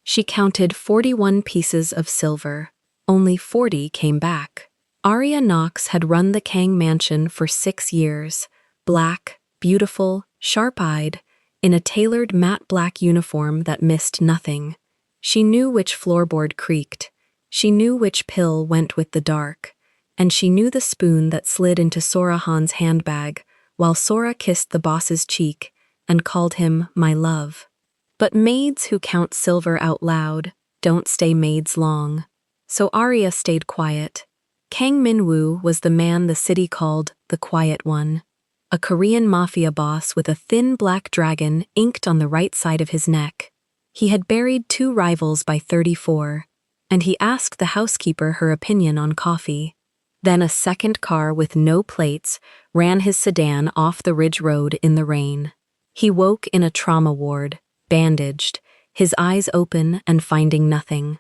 She counted 41 pieces of silver. Only 40 came back. Arya Knox had run the Kang mansion for 6 years. Black, beautiful, sharp-eyed, in a tailored matte black uniform that missed nothing. She knew which floorboard creaked. She knew which pill went with the dark. And she knew the spoon that slid into Sora Han's handbag while Sora kissed the boss's cheek and called him my love. But maids who count silver out loud don't stay maids long. So Arya stayed quiet. Kang Min-woo was the man the city called the Quiet One. A Korean mafia boss with a thin black dragon inked on the right side of his neck. He had buried 2 rivals by 34, and he asked the housekeeper her opinion on coffee. Then a second car with no plates ran his sedan off the ridge road in the rain. He woke in a trauma ward, bandaged, his eyes open and finding nothing.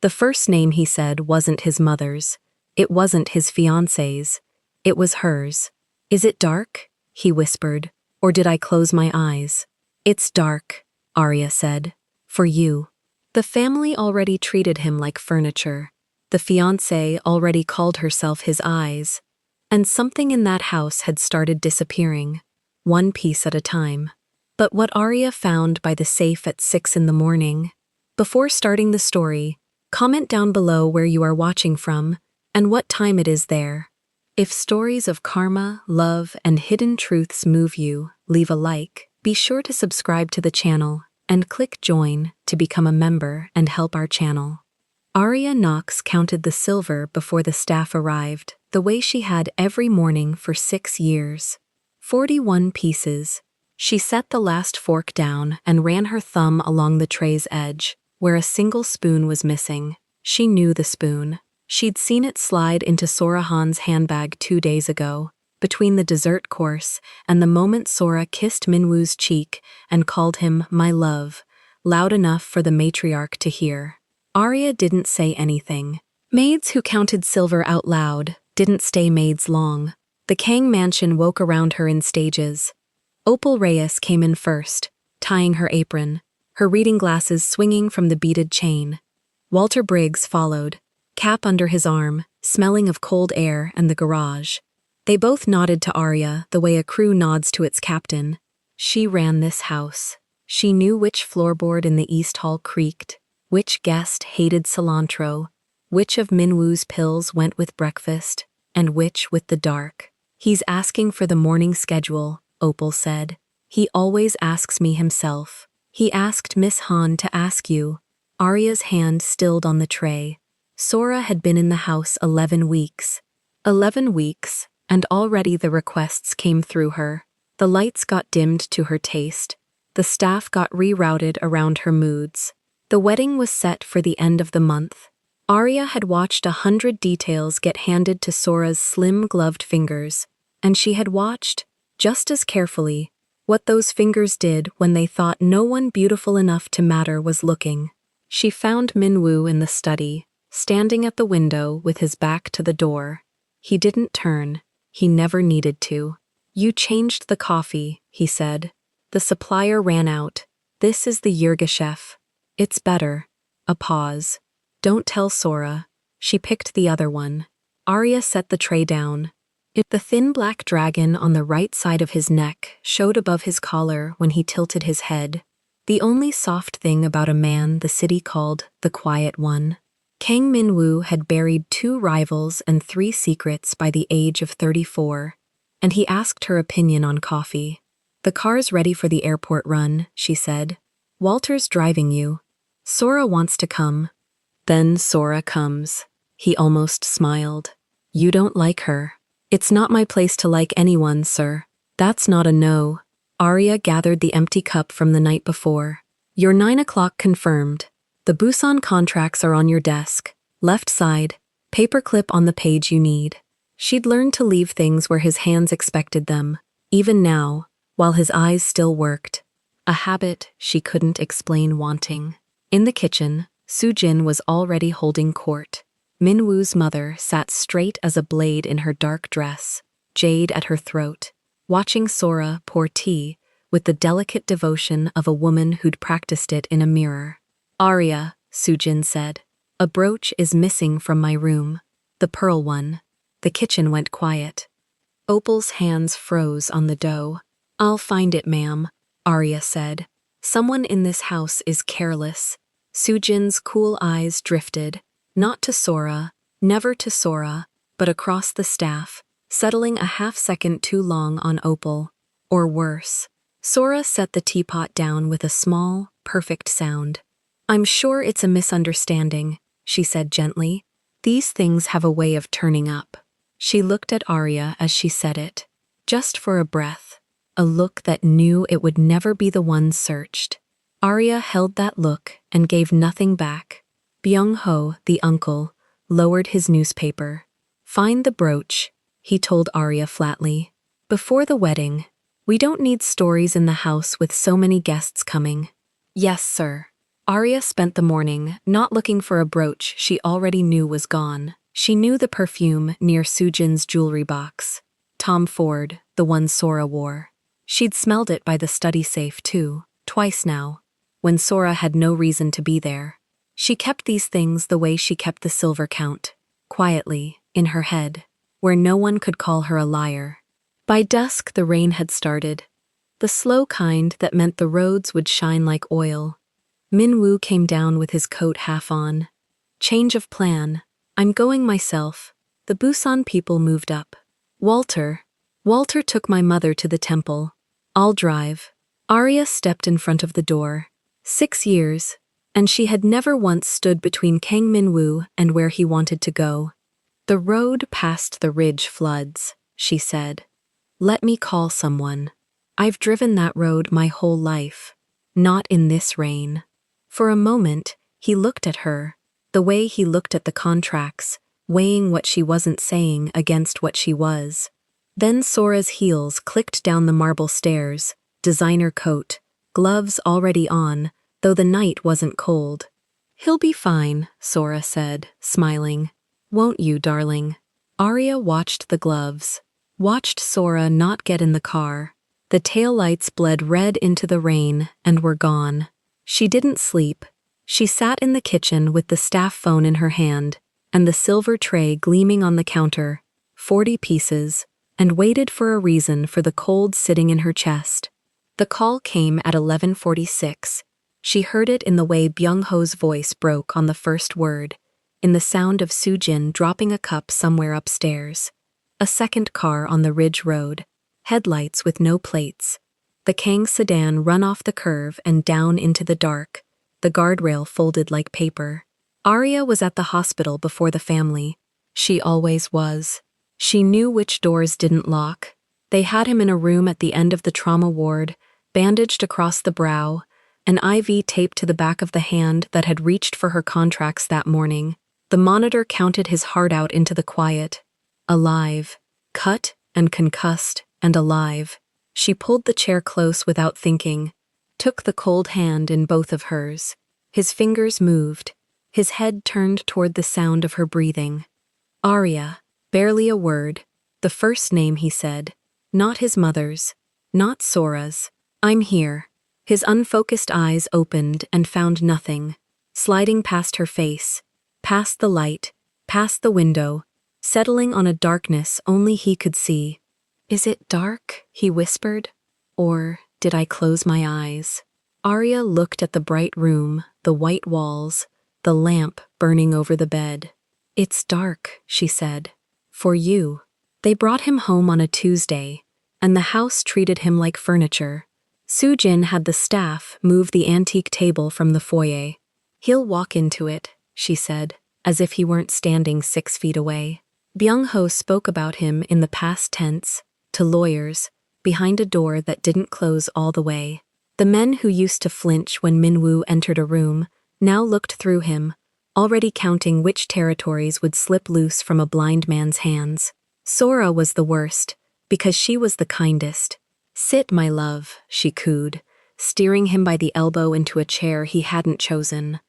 The first name he said wasn't his mother's. It wasn't his fiancée's. It was hers. "Is it dark?" he whispered. "Or did I close my eyes?" "It's dark," Arya said. "For you." The family already treated him like furniture. The fiancée already called herself his eyes. And something in that house had started disappearing, one piece at a time. But what Arya found by the safe at 6 in the morning. Before starting the story, comment down below where you are watching from and what time it is there. If stories of karma, love, and hidden truths move you, leave a like. Be sure to subscribe to the channel and click join to become a member and help our channel. Arya Knox counted the silver before the staff arrived, the way she had every morning for 6 years. 41 pieces. She set the last fork down and ran her thumb along the tray's edge, where a single spoon was missing. She knew the spoon. She'd seen it slide into Sora Han's handbag 2 days ago, between the dessert course and the moment Sora kissed Minwoo's cheek and called him my love, loud enough for the matriarch to hear. Arya didn't say anything. Maids who counted silver out loud didn't stay maids long. The Kang mansion woke around her in stages. Opal Reyes came in first, tying her apron, her reading glasses swinging from the beaded chain. Walter Briggs followed, cap under his arm, smelling of cold air and the garage. They both nodded to Arya the way a crew nods to its captain. She ran this house. She knew which floorboard in the East Hall creaked, which guest hated cilantro, which of Minwoo's pills went with breakfast, and which with the dark. "He's asking for the morning schedule," Opal said. "He always asks me himself. He asked Miss Han to ask you." Arya's hand stilled on the tray. Sora had been in the house 11 weeks. 11 weeks, and already the requests came through her. The lights got dimmed to her taste. The staff got rerouted around her moods. The wedding was set for the end of the month. Arya had watched 100 details get handed to Sora's slim-gloved fingers, and she had watched, just as carefully, what those fingers did when they thought no one beautiful enough to matter was looking. She found Minwoo in the study, standing at the window with his back to the door. He didn't turn. He never needed to. "You changed the coffee," he said. "The supplier ran out. This is the Yirgacheffe. It's better." A pause. "Don't tell Sora." She picked the other one. Arya set the tray down. The thin black dragon on the right side of his neck showed above his collar when he tilted his head. The only soft thing about a man the city called the Quiet One. Kang Min-woo had buried 2 rivals and 3 secrets by the age of 34, and he asked her opinion on coffee. "The car's ready for the airport run," she said. "Walter's driving you. Sora wants to come." Then Sora comes. He almost smiled. "You don't like her." "It's not my place to like anyone, sir." "That's not a no." Arya gathered the empty cup from the night before. "Your 9 o'clock confirmed. The Busan contracts are on your desk. Left side, paperclip on the page you need." She'd learned to leave things where his hands expected them, even now, while his eyes still worked. A habit she couldn't explain wanting. In the kitchen, Soo-jin was already holding court. Minwoo's mother sat straight as a blade in her dark dress, jade at her throat, watching Sora pour tea with the delicate devotion of a woman who'd practiced it in a mirror. Arya, Sujin said. A brooch is missing from my room. The pearl one. The kitchen went quiet. Opal's hands froze on the dough. I'll find it, ma'am, Arya said. Someone in this house is careless. Sujin's cool eyes drifted, not to Sora, never to Sora, but across the staff, settling a half-second too long on Opal. Or worse. Sora set the teapot down with a small, perfect sound. I'm sure it's a misunderstanding, she said gently. These things have a way of turning up. She looked at Arya as she said it. Just for a breath. A look that knew it would never be the one searched. Arya held that look and gave nothing back. Byung-ho, the uncle, lowered his newspaper. Find the brooch, he told Arya flatly. Before the wedding. We don't need stories in the house with so many guests coming. Yes, sir. Arya spent the morning not looking for a brooch she already knew was gone. She knew the perfume near Sujin's jewelry box. Tom Ford, the one Sora wore. She'd smelled it by the study safe too, twice now, when Sora had no reason to be there. She kept these things the way she kept the silver count, quietly, in her head, where no one could call her a liar. By dusk the rain had started, the slow kind that meant the roads would shine like oil. Min-woo came down with his coat half on. Change of plan. I'm going myself. The Busan people moved up. Walter took my mother to the temple. I'll drive. Arya stepped in front of the door. 6 years, and she had never once stood between Kang Min-woo and where he wanted to go. The road past the ridge floods, she said. Let me call someone. I've driven that road my whole life. Not in this rain. For a moment, he looked at her, the way he looked at the contracts, weighing what she wasn't saying against what she was. Then Sora's heels clicked down the marble stairs, designer coat, gloves already on, though the night wasn't cold. He'll be fine, Sora said, smiling. Won't you, darling? Arya watched the gloves, watched Sora not get in the car. The taillights bled red into the rain and were gone. She didn't sleep. She sat in the kitchen with the staff phone in her hand and the silver tray gleaming on the counter, 40 pieces, and waited for a reason for the cold sitting in her chest. The call came at 11:46. She heard it in the way Byung-ho's voice broke on the first word, in the sound of Sujin dropping a cup somewhere upstairs. A second car on the ridge road, headlights with no plates. The Kang sedan run off the curve and down into the dark, the guardrail folded like paper. Arya was at the hospital before the family. She always was. She knew which doors didn't lock. They had him in a room at the end of the trauma ward, bandaged across the brow, an IV taped to the back of the hand that had reached for her contracts that morning. The monitor counted his heart out into the quiet. Alive. Cut and concussed and alive. She pulled the chair close without thinking, took the cold hand in both of hers. His fingers moved. His head turned toward the sound of her breathing. Arya, barely a word, the first name he said, not his mother's, not Sora's. I'm here. His unfocused eyes opened and found nothing, sliding past her face, past the light, past the window, settling on a darkness only he could see. Is it dark? He whispered. Or did I close my eyes? Arya looked at the bright room, the white walls, the lamp burning over the bed. It's dark, she said. For you. They brought him home on a Tuesday, and the house treated him like furniture. Sujin had the staff move the antique table from the foyer. He'll walk into it, she said, as if he weren't standing 6 feet away. Byung-ho spoke about him in the past tense, to lawyers, behind a door that didn't close all the way. The men who used to flinch when Min-woo entered a room now looked through him, already counting which territories would slip loose from a blind man's hands. Sora was the worst, because she was the kindest. Sit, my love, she cooed, steering him by the elbow into a chair he hadn't chosen.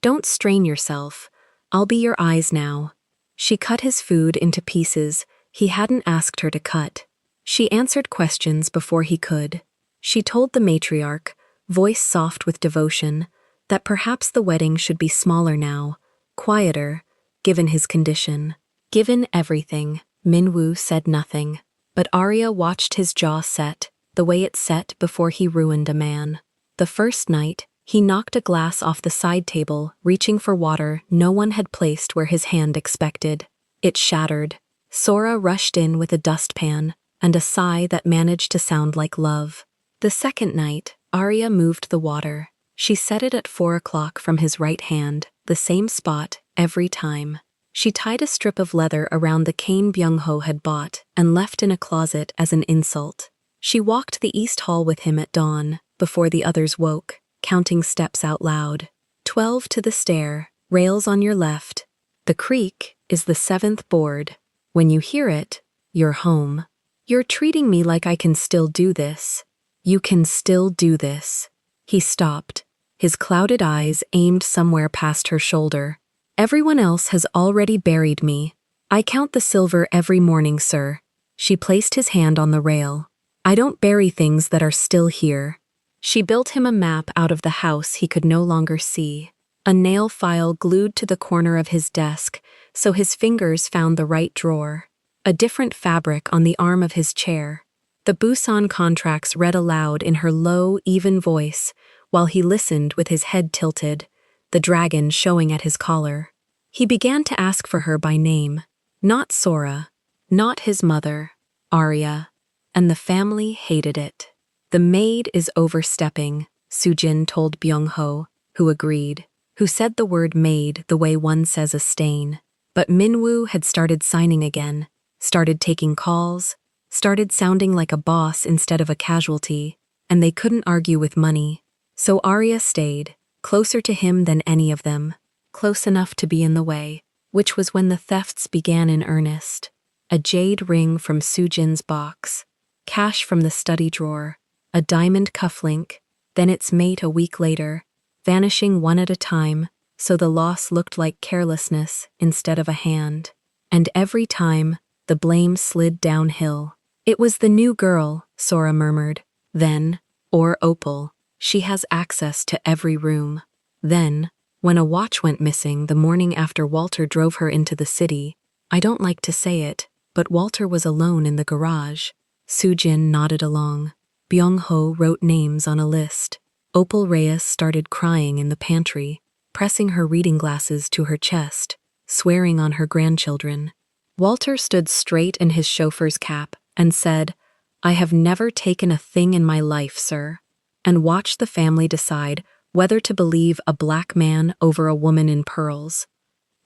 Don't strain yourself. I'll be your eyes now. She cut his food into pieces he hadn't asked her to cut. She answered questions before he could. She told the matriarch, voice soft with devotion, that perhaps the wedding should be smaller now, quieter, given his condition. Given everything, Minwoo said nothing, but Arya watched his jaw set, the way it set before he ruined a man. The first night, he knocked a glass off the side table, reaching for water no one had placed where his hand expected. It shattered. Sora rushed in with a dustpan, and a sigh that managed to sound like love. The second night, Arya moved the water. She set it at 4 o'clock from his right hand, the same spot, every time. She tied a strip of leather around the cane Byung-ho had bought and left in a closet as an insult. She walked the east hall with him at dawn, before the others woke, counting steps out loud. 12 to the stair, rails on your left. The creak is the 7th board. When you hear it, you're home. You're treating me like I can still do this. You can still do this. He stopped, his clouded eyes aimed somewhere past her shoulder. Everyone else has already buried me. I count the silver every morning, sir. She placed his hand on the rail. I don't bury things that are still here. She built him a map out of the house he could no longer see. A nail file glued to the corner of his desk, so his fingers found the right drawer. A different fabric on the arm of his chair. The Busan contracts read aloud in her low, even voice, while he listened with his head tilted, the dragon showing at his collar. He began to ask for her by name. Not Sora, not his mother, Arya, and the family hated it. The maid is overstepping, Sujin told Byung-ho, who agreed, who said the word maid the way one says a stain. But Minwoo had started signing again, started taking calls, started sounding like a boss instead of a casualty, and they couldn't argue with money. So Arya stayed, closer to him than any of them, close enough to be in the way, which was when the thefts began in earnest. A jade ring from Sujin's box, cash from the study drawer, a diamond cufflink, then its mate a week later, vanishing one at a time, so the loss looked like carelessness instead of a hand. And every time, the blame slid downhill. It was the new girl, Sora murmured. Then, or Opal, she has access to every room. Then, when a watch went missing the morning after Walter drove her into the city, I don't like to say it, but Walter was alone in the garage. Sujin nodded along. Byung-ho wrote names on a list. Opal Reyes started crying in the pantry, pressing her reading glasses to her chest, swearing on her grandchildren. Walter stood straight in his chauffeur's cap and said, I have never taken a thing in my life, sir, and watched the family decide whether to believe a black man over a woman in pearls.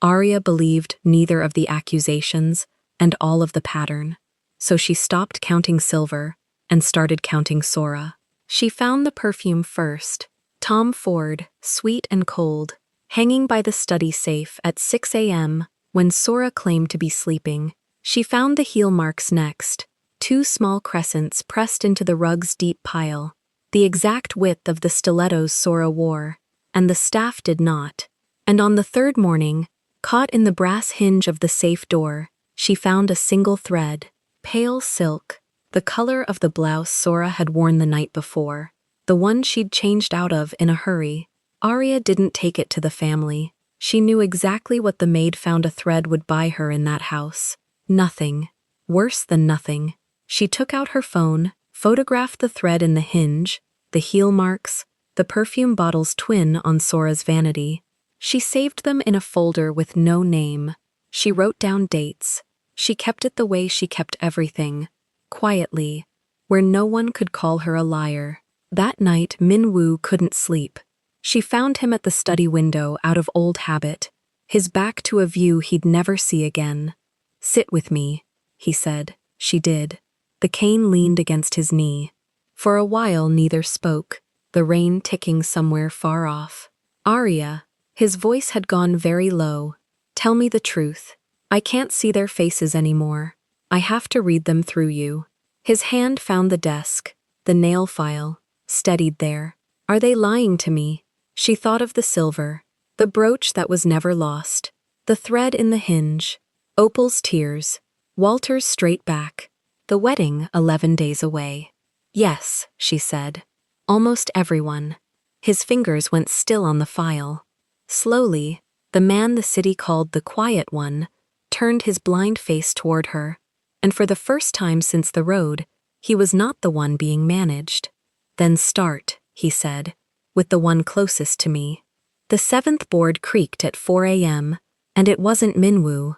Arya believed neither of the accusations and all of the pattern, so she stopped counting silver and started counting Sora. She found the perfume first, Tom Ford, sweet and cold, hanging by the study safe at 6 a.m. when Sora claimed to be sleeping. She found the heel marks next, 2 small crescents pressed into the rug's deep pile, the exact width of the stilettos Sora wore, and the staff did not. And on the third morning, caught in the brass hinge of the safe door, she found a single thread, pale silk, the color of the blouse Sora had worn the night before, the one she'd changed out of in a hurry. Arya didn't take it to the family. She knew exactly what the maid found a thread would buy her in that house. Nothing. Worse than nothing. She took out her phone, photographed the thread in the hinge, the heel marks, the perfume bottle's twin on Sora's vanity. She saved them in a folder with no name. She wrote down dates. She kept it the way she kept everything, quietly, where no one could call her a liar. That night, Minwoo couldn't sleep. She found him at the study window out of old habit, his back to a view he'd never see again. Sit with me, he said. She did. The cane leaned against his knee. For a while neither spoke, the rain ticking somewhere far off. Arya, his voice had gone very low. Tell me the truth. I can't see their faces anymore. I have to read them through you. His hand found the desk, the nail file, steadied there. Are they lying to me? She thought of the silver, the brooch that was never lost, the thread in the hinge, Opal's tears, Walter's straight back, the wedding 11 days away. Yes, she said. Almost everyone. His fingers went still on the file. Slowly, the man the city called the Quiet One turned his blind face toward her, and for the first time since the road, he was not the one being managed. "Then start," he said, "with the one closest to me." The seventh board creaked at 4 a.m., and it wasn't Minwoo.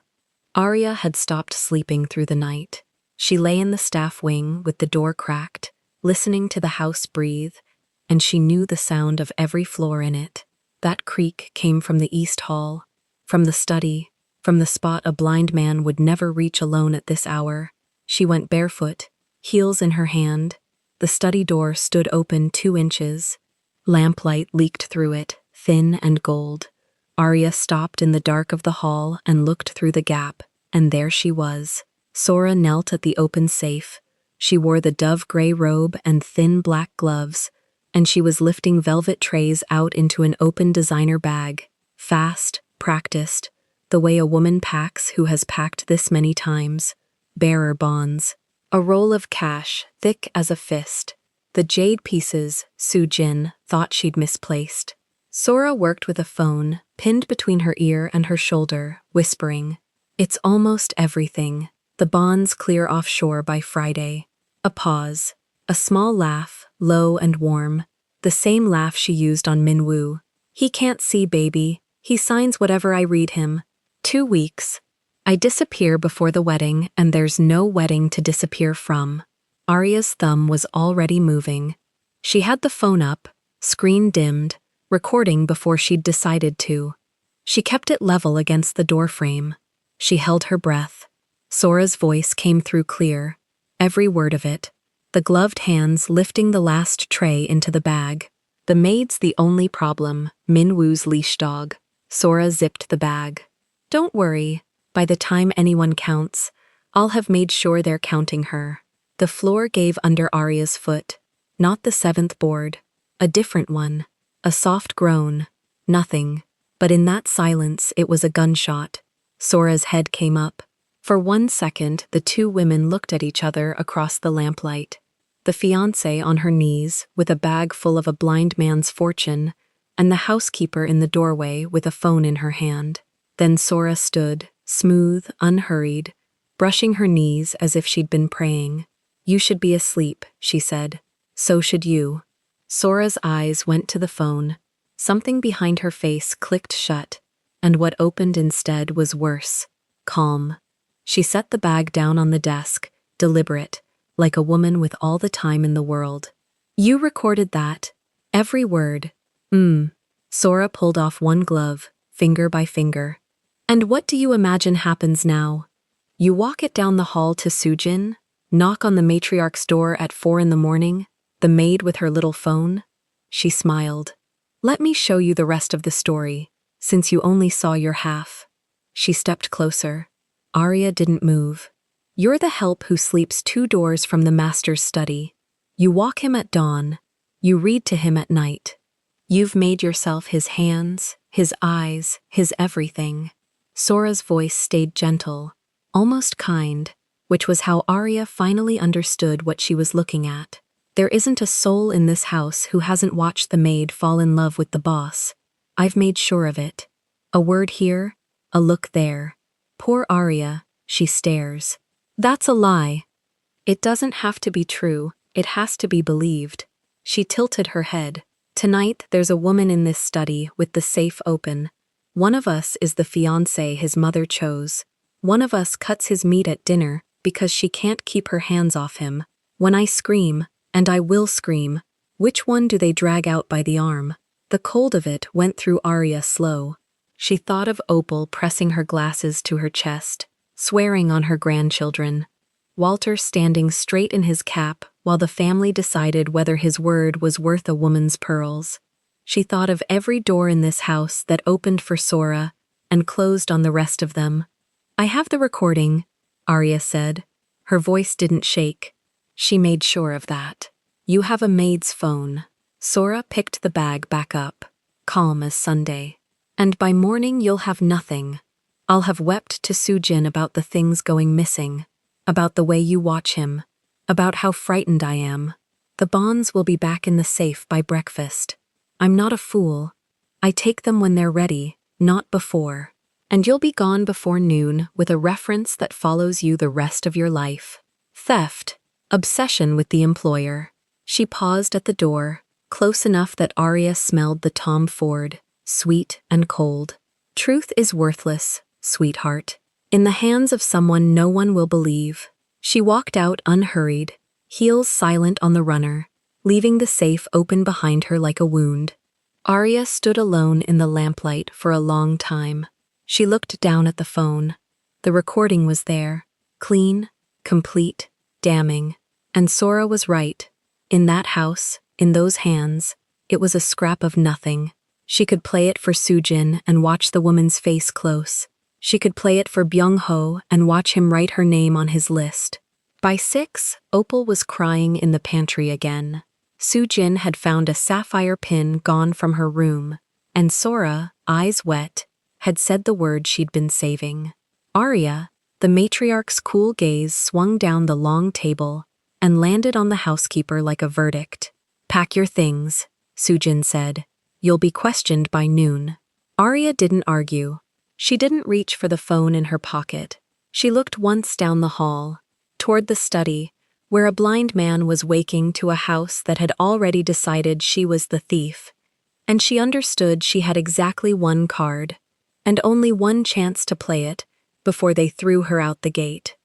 Arya had stopped sleeping through the night. She lay in the staff wing with the door cracked, listening to the house breathe, and she knew the sound of every floor in it. That creak came from the east hall, from the study, from the spot a blind man would never reach alone at this hour. She went barefoot, heels in her hand. The study door stood open 2 inches. Lamplight leaked through it, thin and gold. Arya stopped in the dark of the hall and looked through the gap, and there she was. Sora knelt at the open safe. She wore the dove-gray robe and thin black gloves, and she was lifting velvet trays out into an open designer bag. Fast, practiced, the way a woman packs who has packed this many times. Bearer bonds. A roll of cash, thick as a fist. The jade pieces Soo-jin thought she'd misplaced. Sora worked with a phone, pinned between her ear and her shoulder, whispering, "It's almost everything. The bonds clear offshore by Friday." A pause. A small laugh, low and warm. The same laugh she used on Minwoo. "He can't see, baby. He signs whatever I read him. 2 weeks. I disappear before the wedding, and there's no wedding to disappear from." Arya's thumb was already moving. She had the phone up, screen dimmed, recording before she'd decided to. She kept it level against the doorframe. She held her breath. Sora's voice came through clear, every word of it, the gloved hands lifting the last tray into the bag. "The maid's the only problem, Minwoo's leash dog." Sora zipped the bag. "Don't worry, by the time anyone counts, I'll have made sure they're counting her." The floor gave under Arya's foot. Not the 7th board. A different one. A soft groan. Nothing. But in that silence it was a gunshot. Sora's head came up. For 1 second the 2 women looked at each other across the lamplight. The fiancée on her knees, with a bag full of a blind man's fortune, and the housekeeper in the doorway with a phone in her hand. Then Sora stood, smooth, unhurried, brushing her knees as if she'd been praying. "You should be asleep," she said. "So should you." Sora's eyes went to the phone. Something behind her face clicked shut, and what opened instead was worse. Calm. She set the bag down on the desk, deliberate, like a woman with all the time in the world. "You recorded that. Every word." Sora pulled off one glove, finger by finger. "And what do you imagine happens now? You walk it down the hall to Soo-jin? Knock on the matriarch's door at 4 in the morning, the maid with her little phone?" She smiled. "Let me show you the rest of the story, since you only saw your half." She stepped closer. Arya didn't move. "You're the help who sleeps 2 doors from the master's study. You walk him at dawn. You read to him at night. You've made yourself his hands, his eyes, his everything." Sora's voice stayed gentle, almost kind, which was how Arya finally understood what she was looking at. There isn't a soul in this house who hasn't watched the maid fall in love with the boss. I've made sure of it. A word here, a look there. Poor Arya, she stares. "That's a lie." "It doesn't have to be true, it has to be believed." She tilted her head. "Tonight there's a woman in this study with the safe open. One of us is the fiancé his mother chose. One of us cuts his meat at dinner because she can't keep her hands off him. When I scream, and I will scream, which one do they drag out by the arm?" The cold of it went through Arya slow. She thought of Opal pressing her glasses to her chest, swearing on her grandchildren. Walter standing straight in his cap while the family decided whether his word was worth a woman's pearls. She thought of every door in this house that opened for Sora and closed on the rest of them. "I have the recording," Arya said. Her voice didn't shake. She made sure of that. "You have a maid's phone." Sora picked the bag back up, calm as Sunday. "And by morning you'll have nothing. I'll have wept to Soo-jin about the things going missing, about the way you watch him, about how frightened I am. The bonds will be back in the safe by breakfast." I'm not a fool. I take them when they're ready, not before. And you'll be gone before noon with a reference that follows you the rest of your life. Theft. Obsession with the employer. She paused at the door, close enough that Arya smelled the Tom Ford, sweet and cold. Truth is worthless, sweetheart. In the hands of someone no one will believe. She walked out unhurried, heels silent on the runner, leaving the safe open behind her like a wound. Arya stood alone in the lamplight for a long time. She looked down at the phone. The recording was there, clean, complete, damning. And Sora was right. In that house, in those hands, it was a scrap of nothing. She could play it for Sujin and watch the woman's face close. She could play it for Byung-ho and watch him write her name on his list. By 6, Opal was crying in the pantry again. Sujin had found a sapphire pin gone from her room, and Sora, eyes wet, had said the word she'd been saving. Arya, the matriarch's cool gaze swung down the long table and landed on the housekeeper like a verdict. "Pack your things," Sujin said. "You'll be questioned by noon." Arya didn't argue. She didn't reach for the phone in her pocket. She looked once down the hall, toward the study, where a blind man was waking to a house that had already decided she was the thief. And she understood she had exactly one card, and only one chance to play it, before they threw her out the gate.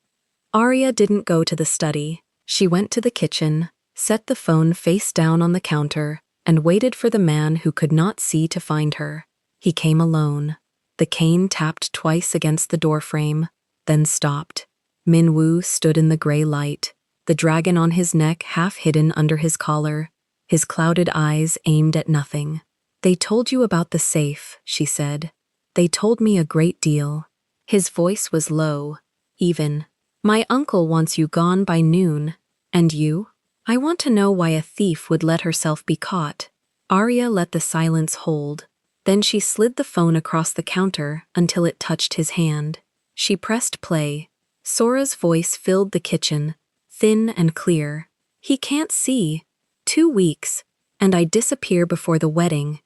Arya didn't go to the study. She went to the kitchen, set the phone face down on the counter, and waited for the man who could not see to find her. He came alone. The cane tapped twice against the doorframe, then stopped. Min-woo stood in the gray light, the dragon on his neck half hidden under his collar, his clouded eyes aimed at nothing. "They told you about the safe," she said. "They told me a great deal." His voice was low, even. "My uncle wants you gone by noon. And you? I want to know why a thief would let herself be caught." Arya let the silence hold. Then she slid the phone across the counter until it touched his hand. She pressed play. Sora's voice filled the kitchen, thin and clear. "He can't see. 2 weeks, and I disappear before the wedding."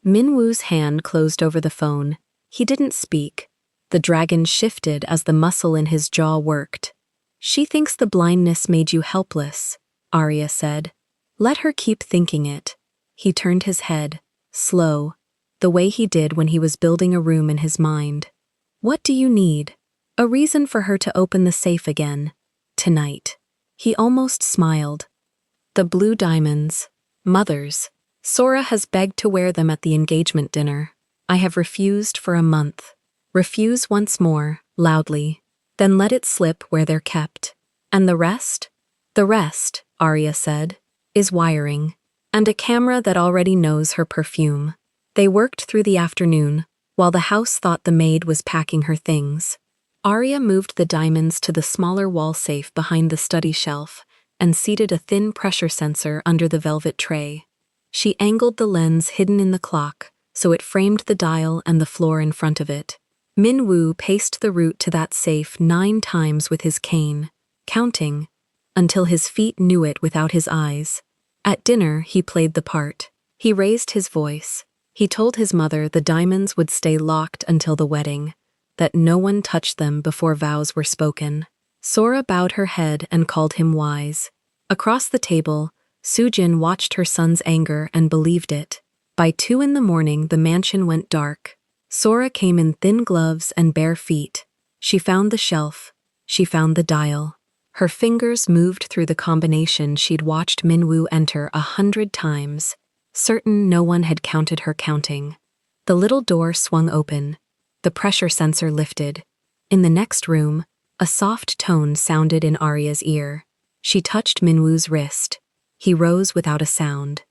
Min-woo's hand closed over the phone. He didn't speak. The dragon shifted as the muscle in his jaw worked. "She thinks the blindness made you helpless," Arya said. "Let her keep thinking it." He turned his head, slow, the way he did when he was building a room in his mind. "What do you need?" "A reason for her to open the safe again. Tonight." He almost smiled. "The blue diamonds. Mother's. Sora has begged to wear them at the engagement dinner. I have refused for a month." "Refuse once more," loudly. "Then let it slip where they're kept." "And the rest?" "The rest," Arya said, "is wiring. And a camera that already knows her perfume." They worked through the afternoon, while the house thought the maid was packing her things. Arya moved the diamonds to the smaller wall safe behind the study shelf and seated a thin pressure sensor under the velvet tray. She angled the lens hidden in the clock so it framed the dial and the floor in front of it. Min-woo paced the route to that safe 9 times with his cane, counting, until his feet knew it without his eyes. At dinner, he played the part. He raised his voice. He told his mother the diamonds would stay locked until the wedding, that no one touched them before vows were spoken. Sora bowed her head and called him wise. Across the table, Sujin watched her son's anger and believed it. By 2 in the morning, the mansion went dark. Sora came in thin gloves and bare feet. She found the shelf. She found the dial. Her fingers moved through the combination she'd watched Min-woo enter 100 times, certain no one had counted her counting. The little door swung open. The pressure sensor lifted. In the next room, a soft tone sounded in Arya's ear. She touched Min-woo's wrist. He rose without a sound.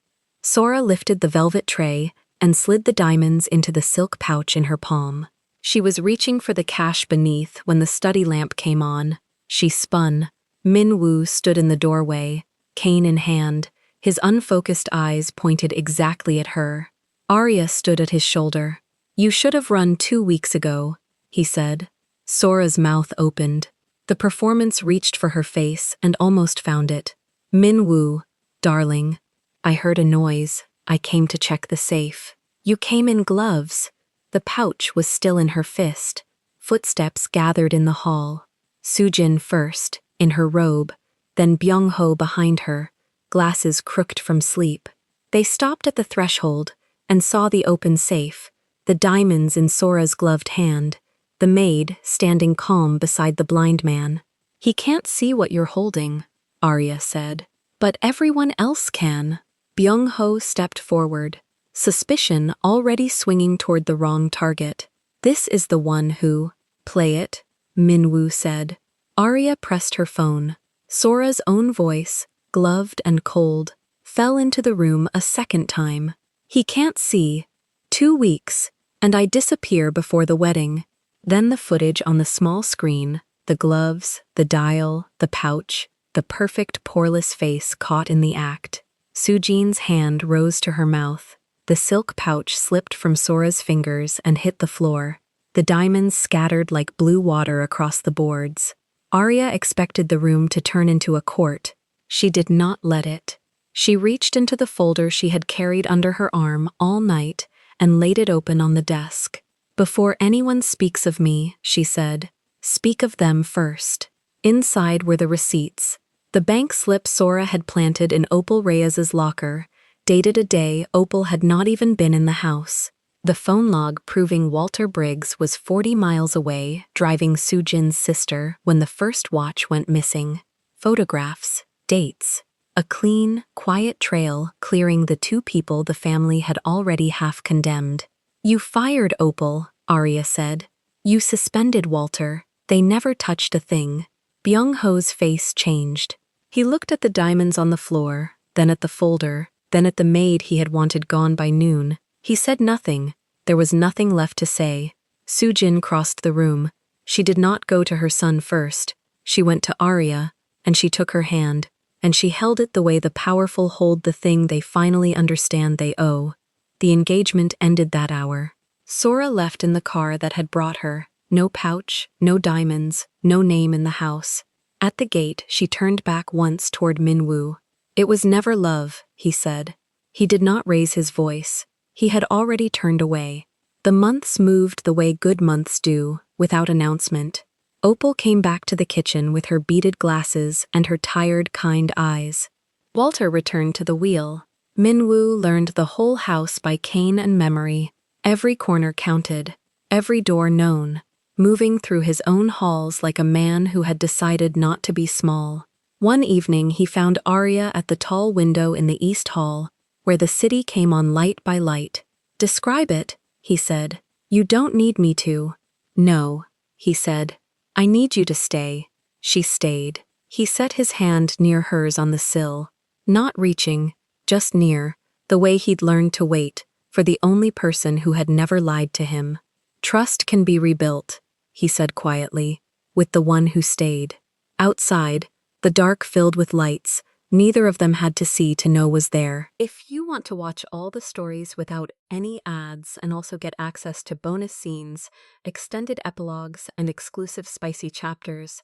Sora lifted the velvet tray and slid the diamonds into the silk pouch in her palm. She was reaching for the cash beneath when the study lamp came on. She spun. Min-woo stood in the doorway, cane in hand, his unfocused eyes pointed exactly at her. Arya stood at his shoulder. "You should have run 2 weeks ago," he said. Sora's mouth opened. The performance reached for her face and almost found it. "Min-woo, darling." "I heard a noise," I came to check the safe. You came in gloves. The pouch was still in her fist. Footsteps gathered in the hall. Sujin first, in her robe, then Byung-ho behind her, glasses crooked from sleep. They stopped at the threshold and saw the open safe, the diamonds in Sora's gloved hand, the maid standing calm beside the blind man. He can't see what you're holding, Arya said. But everyone else can. Byung-ho stepped forward, suspicion already swinging toward the wrong target. This is the one who, play it, Minwoo said. Arya pressed her phone. Sora's own voice, gloved and cold, fell into the room a second time. He can't see. 2 weeks, and I disappear before the wedding. Then the footage on the small screen, the gloves, the dial, the pouch, the perfect poreless face caught in the act. Sujin's hand rose to her mouth. The silk pouch slipped from Sora's fingers and hit the floor. The diamonds scattered like blue water across the boards. Arya expected the room to turn into a court. She did not let it. She reached into the folder she had carried under her arm all night and laid it open on the desk. Before anyone speaks of me, she said, speak of them first. Inside were the receipts. The bank slip Sora had planted in Opal Reyes's locker, dated a day Opal had not even been in the house. The phone log proving Walter Briggs was 40 miles away, driving Sujin's sister when the first watch went missing. Photographs, dates, a clean, quiet trail clearing the 2 people the family had already half condemned. You fired Opal, Arya said. You suspended Walter. They never touched a thing. Byung-ho's face changed. He looked at the diamonds on the floor, then at the folder, then at the maid he had wanted gone by noon. He said nothing. There was nothing left to say. Sujin crossed the room. She did not go to her son first. She went to Arya, and she took her hand, and she held it the way the powerful hold the thing they finally understand they owe. The engagement ended that hour. Sora left in the car that had brought her. No pouch, no diamonds, no name in the house. At the gate, she turned back once toward Minwoo. It was never love, he said. He did not raise his voice. He had already turned away. The months moved the way good months do, without announcement. Opal came back to the kitchen with her beaded glasses and her tired, kind eyes. Walter returned to the wheel. Minwoo learned the whole house by cane and memory. Every corner counted, every door known, moving through his own halls like a man who had decided not to be small. One evening he found Arya at the tall window in the East Hall, where the city came on light by light. Describe it, he said. You don't need me to. No, he said. I need you to stay. She stayed. He set his hand near hers on the sill, not reaching, just near, the way he'd learned to wait, for the only person who had never lied to him. Trust can be rebuilt, he said quietly, with the one who stayed. Outside, the dark filled with lights, neither of them had to see to know was there. If you want to watch all the stories without any ads and also get access to bonus scenes, extended epilogues, and exclusive spicy chapters,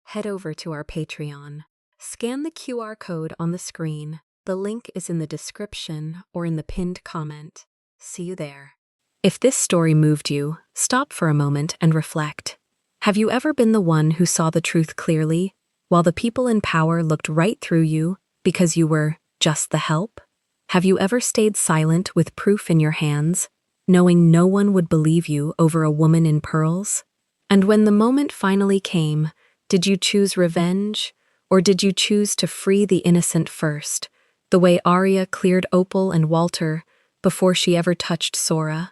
head over to our Patreon. Scan the QR code on the screen. The link is in the description or in the pinned comment. See you there. If this story moved you, stop for a moment and reflect. Have you ever been the one who saw the truth clearly, while the people in power looked right through you because you were just the help? Have you ever stayed silent with proof in your hands, knowing no one would believe you over a woman in pearls? And when the moment finally came, did you choose revenge, or did you choose to free the innocent first, the way Arya cleared Opal and Walter before she ever touched Sora?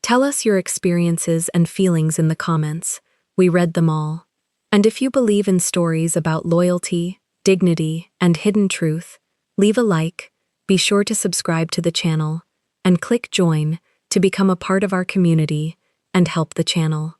Tell us your experiences and feelings in the comments. We read them all. And if you believe in stories about loyalty, dignity, and hidden truth, leave a like, be sure to subscribe to the channel, and click join to become a part of our community and help the channel.